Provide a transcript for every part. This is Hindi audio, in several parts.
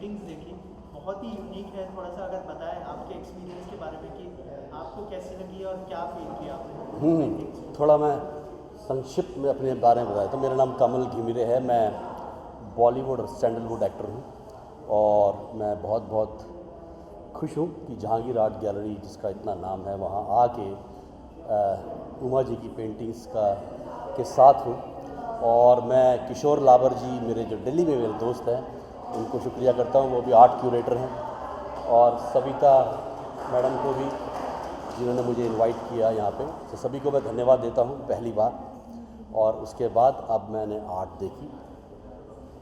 पेंटिंग्स देखी, बहुत ही यूनिक है। थोड़ा सा अगर बताएं आपके एक्सपीरियंस के बारे में कि आपको कैसी लगी और क्या फील किया आपने पेंटिंग्स में। थोड़ा मैं संक्षिप्त में अपने बारे में बताया तो मेरा नाम कमल घिमिरे है। मैं बॉलीवुड और सैंडलवुड एक्टर हूँ और मैं बहुत बहुत खुश हूँ कि जहांगीर आर्ट गैलरी, जिसका इतना नाम है, वहाँ आके उमा जी की पेंटिंग्स के साथ हूँ। और मैं किशोर लाबर जी, मेरे जो दिल्ली में मेरे दोस्त हैं, उनको शुक्रिया करता हूँ, वो भी आर्ट क्यूरेटर हैं। और सविता मैडम को भी, जिन्होंने मुझे इनवाइट किया यहाँ पे, तो सभी को मैं धन्यवाद देता हूँ पहली बार। और उसके बाद अब मैंने आर्ट देखी,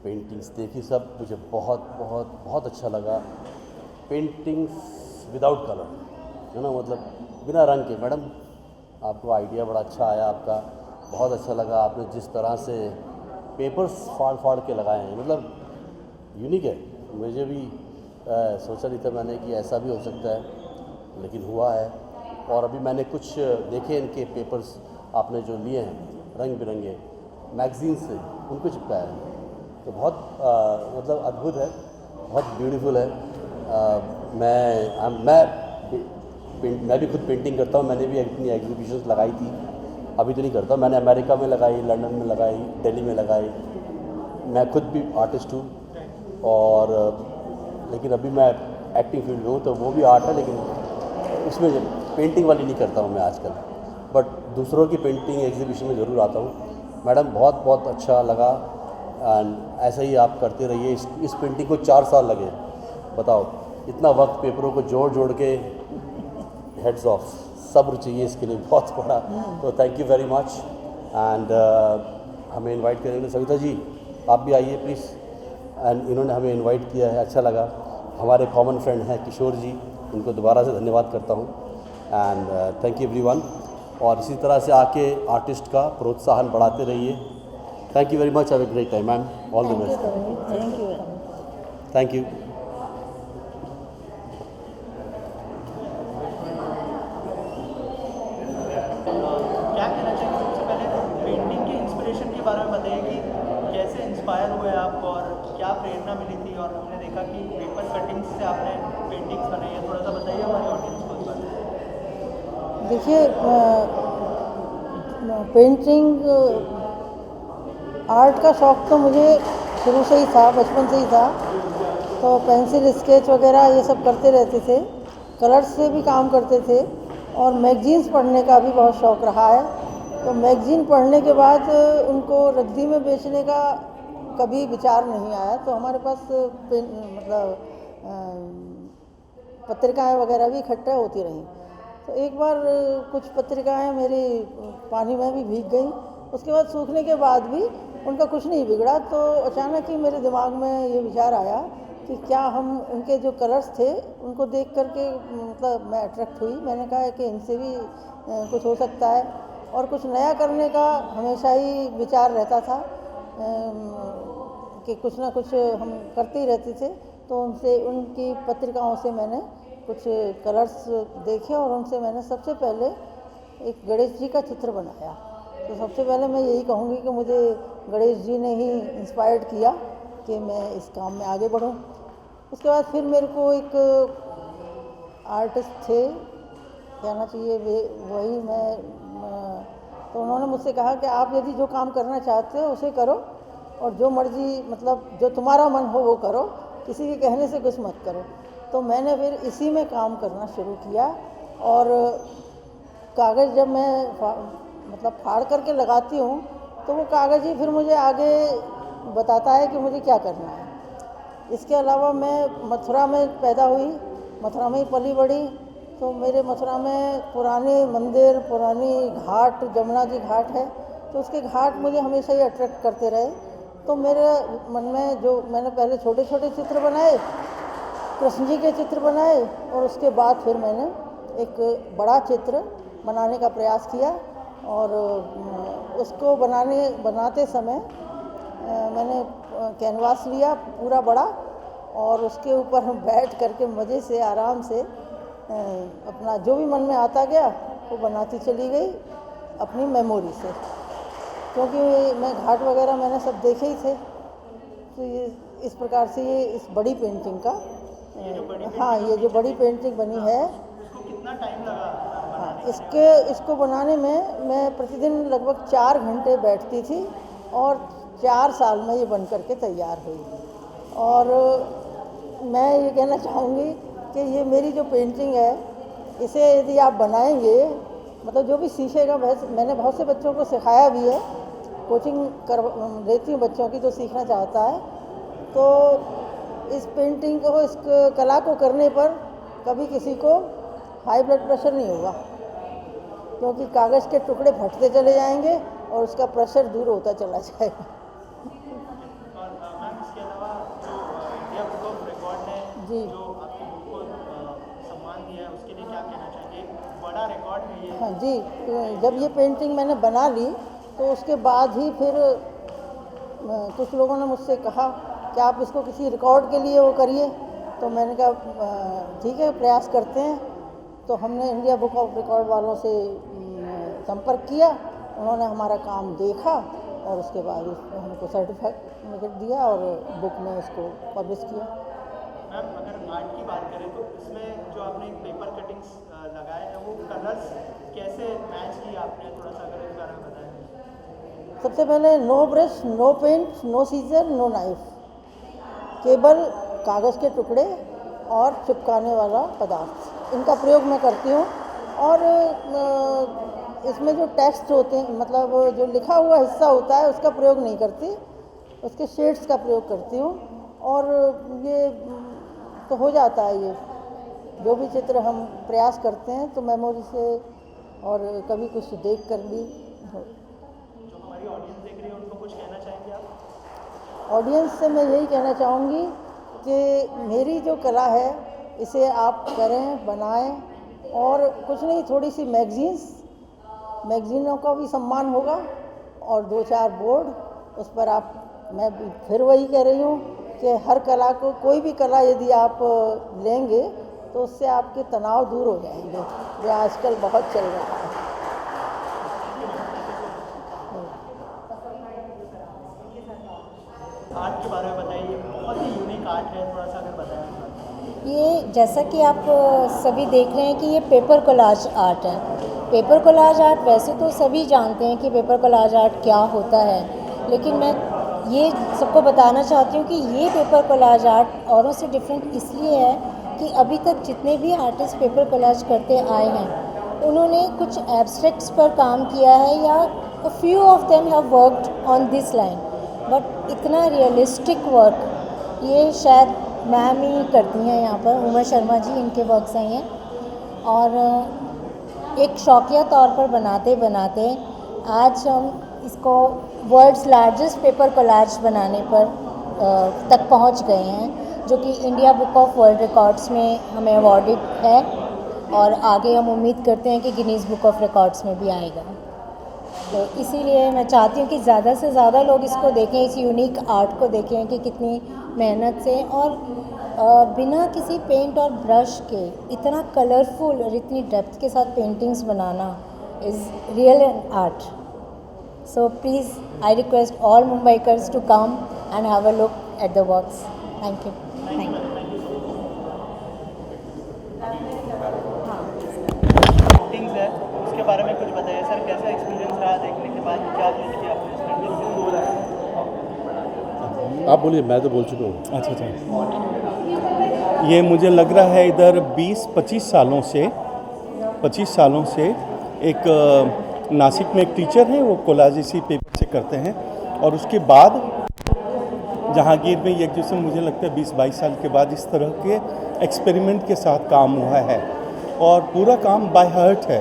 पेंटिंग्स देखी, सब मुझे बहुत बहुत बहुत अच्छा लगा। पेंटिंग्स विदाउट कलर, है ना, मतलब बिना रंग के। मैडम, आपको आइडिया बड़ा अच्छा आया आपका, बहुत अच्छा लगा। आपने जिस तरह से पेपर्स फाड़ फाड़ के लगाए हैं, मतलब यूनिक है। मुझे भी सोचा नहीं था मैंने कि ऐसा भी हो सकता है, लेकिन हुआ है। और अभी मैंने कुछ देखे इनके पेपर्स, आपने जो लिए हैं रंग बिरंगे मैगज़ीन से, उनको चिपकाया है, तो बहुत मतलब अद्भुत है, बहुत ब्यूटीफुल है। मैं भी खुद पेंटिंग करता हूँ। मैंने भी अपनी एग्जीबिशंस लगाई थी, अभी तो नहीं करता। मैंने अमेरिका में लगाई, लंदन में लगाई, दिल्ली में लगाई। मैं खुद भी आर्टिस्ट हूँ और लेकिन अभी मैं एक्टिंग फील्ड में हूँ, तो वो भी आर्ट है, लेकिन उसमें पेंटिंग वाली नहीं करता हूँ मैं आजकल। बट दूसरों की पेंटिंग एग्जीबिशन में ज़रूर आता हूँ। मैडम, बहुत बहुत अच्छा लगा एंड ऐसा ही आप करते रहिए। इस पेंटिंग को 4 साल लगे, बताओ, इतना वक्त पेपरों को जोड़ जोड़ के। हेड्स ऑफ, सब्र चाहिए इसके लिए बहुत बड़ा। तो thank you very much. And हमें इनवाइट करेंगे सविता जी, आप भी आइए प्लीज़। एंड इन्होंने हमें इनवाइट किया है, अच्छा लगा। हमारे कॉमन फ्रेंड हैं किशोर जी, उनको दोबारा से धन्यवाद करता हूँ। And thank you everyone. और इसी तरह से आके आर्टिस्ट का प्रोत्साहन बढ़ाते रहिए। Thank you very much, have a great time ma'am, all the best. Thank you. Thank you. क्या कहना चाहिए सबसे पहले पेंटिंग के इंस्पिरेशन के बारे में बताइए कि कैसे इंस्पायर हुए आप और क्या प्रेरणा मिली थी। और हमने देखा कि पेपर कटिंग्स से आपने पेंटिंग्स बनाई है, थोड़ा सा बताइए हमारे ऑडियंस को इस बारे में। देखिए, पेंटिंग आर्ट का शौक़ तो मुझे शुरू से ही था, बचपन से ही था। तो पेंसिल स्केच वगैरह ये सब करते रहते थे, कलर्स से भी काम करते थे। और मैगज़ीन्स पढ़ने का भी बहुत शौक़ रहा है। तो मैगज़ीन पढ़ने के बाद उनको रद्दी में बेचने का कभी विचार नहीं आया। तो हमारे पास मतलब पत्रिकाएं वगैरह भी इकट्ठा होती रहीं। तो एक बार कुछ पत्रिकाएं मेरी पानी में भी भीग गई। उसके बाद सूखने के बाद भी उनका कुछ नहीं बिगड़ा। तो अचानक ही मेरे दिमाग में ये विचार आया कि क्या हम उनके जो कलर्स थे उनको देख करके, मतलब मैं अट्रैक्ट हुई। मैंने कहा कि इनसे भी कुछ हो सकता है। और कुछ नया करने का हमेशा ही विचार रहता था कि कुछ ना कुछ हम करते ही रहते थे। तो उनसे, उनकी पत्रिकाओं से मैंने कुछ कलर्स देखे और उनसे मैंने सबसे पहले एक गणेश जी का चित्र बनाया। तो सबसे पहले मैं यही कहूँगी कि मुझे गणेश जी ने ही इंस्पायर्ड किया कि मैं इस काम में आगे बढ़ूँ। उसके बाद फिर मेरे को एक आर्टिस्ट थे, कहना चाहिए वे, वही मैं, तो उन्होंने मुझसे कहा कि आप यदि जो काम करना चाहते हो उसे करो और जो मर्जी, मतलब जो तुम्हारा मन हो वो करो, किसी के कहने से कुछ मत करो। तो मैंने फिर इसी में काम करना शुरू किया। और कागज़ जब मैं मतलब फाड़ करके लगाती हूँ तो वो कागज़ ही फिर मुझे आगे बताता है कि मुझे क्या करना है। इसके अलावा मैं मथुरा में पैदा हुई, मथुरा में ही पली बड़ी। तो मेरे मथुरा में पुराने मंदिर, पुरानी घाट, जमुना जी घाट है, तो उसके घाट मुझे हमेशा ही अट्रैक्ट करते रहे। तो मेरे मन में जो मैंने पहले छोटे छोटे चित्र बनाए, कृष्ण जी के चित्र बनाए, और उसके बाद फिर मैंने एक बड़ा चित्र बनाने का प्रयास किया। और उसको बनाते समय मैंने कैनवास लिया पूरा बड़ा, और उसके ऊपर हम बैठ करके मज़े से, आराम से अपना जो भी मन में आता गया वो बनाती चली गई अपनी मेमोरी से, क्योंकि मैं घाट वगैरह मैंने सब देखे ही थे। तो ये इस प्रकार से ये इस बड़ी पेंटिंग का ये जो बड़ी हाँ, ये जो बड़ी पेंटिंग बनी है, इसको कितना टाइम लगा हाँ, बनाने इसको बनाने में मैं प्रतिदिन लगभग 4 घंटे बैठती थी और 4 साल में ये बन करके तैयार हुई। और मैं ये कहना चाहूँगी कि ये मेरी जो पेंटिंग है, इसे यदि आप बनाएंगे, मतलब जो भी सीखेगा, मैंने बहुत से बच्चों को सिखाया भी है, कोचिंग देती हूँ बच्चों की जो सीखना चाहता है। तो इस पेंटिंग को, इस कला को करने पर कभी किसी को हाई ब्लड प्रेशर नहीं होगा, क्योंकि कागज़ के टुकड़े फटते चले जाएंगे और उसका प्रेशर दूर होता चला जाएगा। और मैम इसके अलावा जो इंडिया बुक ऑफ रिकॉर्ड ने जी। जो आपकी बुक को सम्मान दिया है, उसके लिए क्या कहना चाहेंगे? एक बड़ा रिकॉर्ड है ये। हाँ जी, जब ये पेंटिंग मैंने बना ली तो उसके बाद ही फिर कुछ लोगों ने मुझसे कहा कि आप इसको किसी रिकॉर्ड के लिए वो करिए। तो मैंने कहा ठीक है, प्रयास करते हैं। तो हमने इंडिया बुक ऑफ रिकॉर्ड वालों से संपर्क किया, उन्होंने हमारा काम देखा और उसके बाद हमको सर्टिफिकेट दिया और बुक में इसको पब्लिश किया। मैम अगर आर्ट की बात करें तो इसमें जो आपने पेपर कटिंग्स लगाए हैं, वो कलर्स कैसे मैच किए आपने? थोड़ा सा अगर इस बारे में बताएं। सबसे पहले no brush, no paint, no scissor, no knife, केवल कागज़ के टुकड़े और चिपकाने वाला पदार्थ, इनका प्रयोग मैं करती हूँ। और इसमें जो टेक्स्ट होते हैं, मतलब जो लिखा हुआ हिस्सा होता है, उसका प्रयोग नहीं करती, उसके शेड्स का प्रयोग करती हूँ। और ये तो हो जाता है, ये जो भी चित्र हम प्रयास करते हैं तो मेमोरी से और कभी कुछ देख कर भी। जो हमारी ऑडियंस देख रही है, उनको कुछ कहना चाहेंगे आप? ऑडियंस से मैं यही कहना चाहूँगी कि मेरी जो कला है, इसे आप करें, बनाएं, और कुछ नहीं, थोड़ी सी मैगज़ीनों का भी सम्मान होगा और 2-4 बोर्ड उस पर आप। मैं फिर वही कह रही हूँ कि हर कला को, कोई भी कला यदि आप लेंगे तो उससे आपके तनाव दूर हो जाएंगे, जो आजकल बहुत चल रहा है। आर्ट के बारे में बताइए, बहुत ही यूनिक आर्ट है, थोड़ा सा अगर बताएं। ये जैसा कि आप सभी देख रहे हैं कि ये पेपर कोलाज आर्ट है। पेपर कोलाज आर्ट वैसे तो सभी जानते हैं कि पेपर कोलाज आर्ट क्या होता है, लेकिन मैं ये सबको बताना चाहती हूँ कि ये पेपर कोलाज आर्ट औरों से डिफरेंट इसलिए है कि अभी तक जितने भी आर्टिस्ट पेपर कोलाज करते आए हैं, उन्होंने कुछ एब्स्ट्रैक्ट्स पर काम किया है, या a few of them have worked on this line, but इतना रियलिस्टिक वर्क ये शायद मैम ही करती हैं। यहाँ पर उमा शर्मा जी, इनके वर्क्स हैं ये। और एक शौकिया तौर पर बनाते बनाते आज हम इसको वर्ल्ड्स लार्जेस्ट पेपर कोलाज बनाने पर तक पहुँच गए हैं, जो कि India book of world records में हमें अवॉर्डेड है, और आगे हम उम्मीद करते हैं कि गिनीज़ बुक ऑफ रिकॉर्ड्स में भी आएगा। तो इसीलिए मैं चाहती हूँ कि ज़्यादा से ज़्यादा लोग इसको देखें, इस यूनिक आर्ट को देखें कि कितनी मेहनत से और बिना किसी पेंट और ब्रश के इतना कलरफुल और इतनी डेप्थ के साथ paintings banana is real an art. So please, I request all Mumbaikars to come and have a look at the works. Thank you. Thank you. Paintings है, उसके बारे में कुछ बताइए सर। कैसा एक्सपीरियंस रहा देखने के बाद? क्या फील किया आपने इस पेंटिंग से? आप बोलिए, मैं तो बोल चुका हूँ। अच्छा, ये मुझे लग रहा है इधर 20-25 सालों से एक नासिक में एक टीचर हैं, वो कोलाज इसी पेपर से करते हैं। और उसके बाद जहांगीर में ये एग्जीबिशन मुझे लगता है 20-22 साल के बाद इस तरह के एक्सपेरिमेंट के साथ काम हुआ है, और पूरा काम बाय हार्ट है।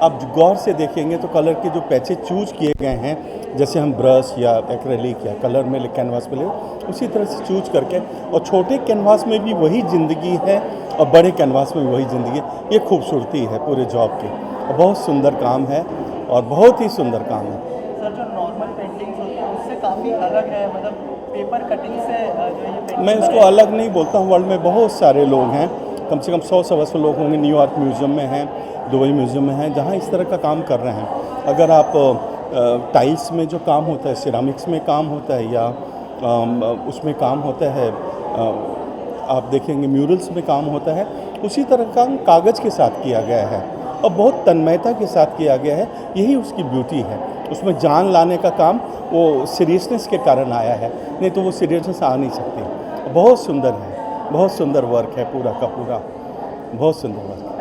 आप गौर से देखेंगे तो कलर के जो पैचेज चूज किए गए हैं, जैसे हम ब्रश या एक्रेलिक या कलर में कैनवास पे ले, उसी तरह से चूज करके, और छोटे कैनवास में भी वही ज़िंदगी है और बड़े कैनवास में भी वही ज़िंदगी है। ये खूबसूरती है पूरे जॉब की, और बहुत सुंदर काम है, और बहुत ही सुंदर काम है। सर, जो नॉर्मल पेंटिंग्स होती है उससे काफ़ी अलग है, मतलब पेपर कटिंग से जो ये पेंटिंग। मैं इसको अलग नहीं बोलता हूँ, वर्ल्ड में बहुत सारे लोग हैं, कम से कम 100-125 लोग होंगे, न्यूयॉर्क म्यूज़ियम में हैं, दुबई म्यूज़ियम में हैं, जहाँ इस तरह का काम कर रहे हैं। अगर आप टाइल्स में जो काम होता है, सिरामिक्स में काम होता है, या उसमें काम होता है, आप देखेंगे म्यूरल्स में काम होता है, उसी तरह का कागज़ के साथ किया गया है और बहुत तन्मयता के साथ किया गया है। यही उसकी ब्यूटी है। उसमें जान लाने का काम वो सीरियसनेस के कारण आया है, नहीं तो वो सीरियसनेस आ नहीं सकती। बहुत सुंदर है, बहुत सुंदर वर्क है पूरा का पूरा, बहुत सुंदर वर्क है।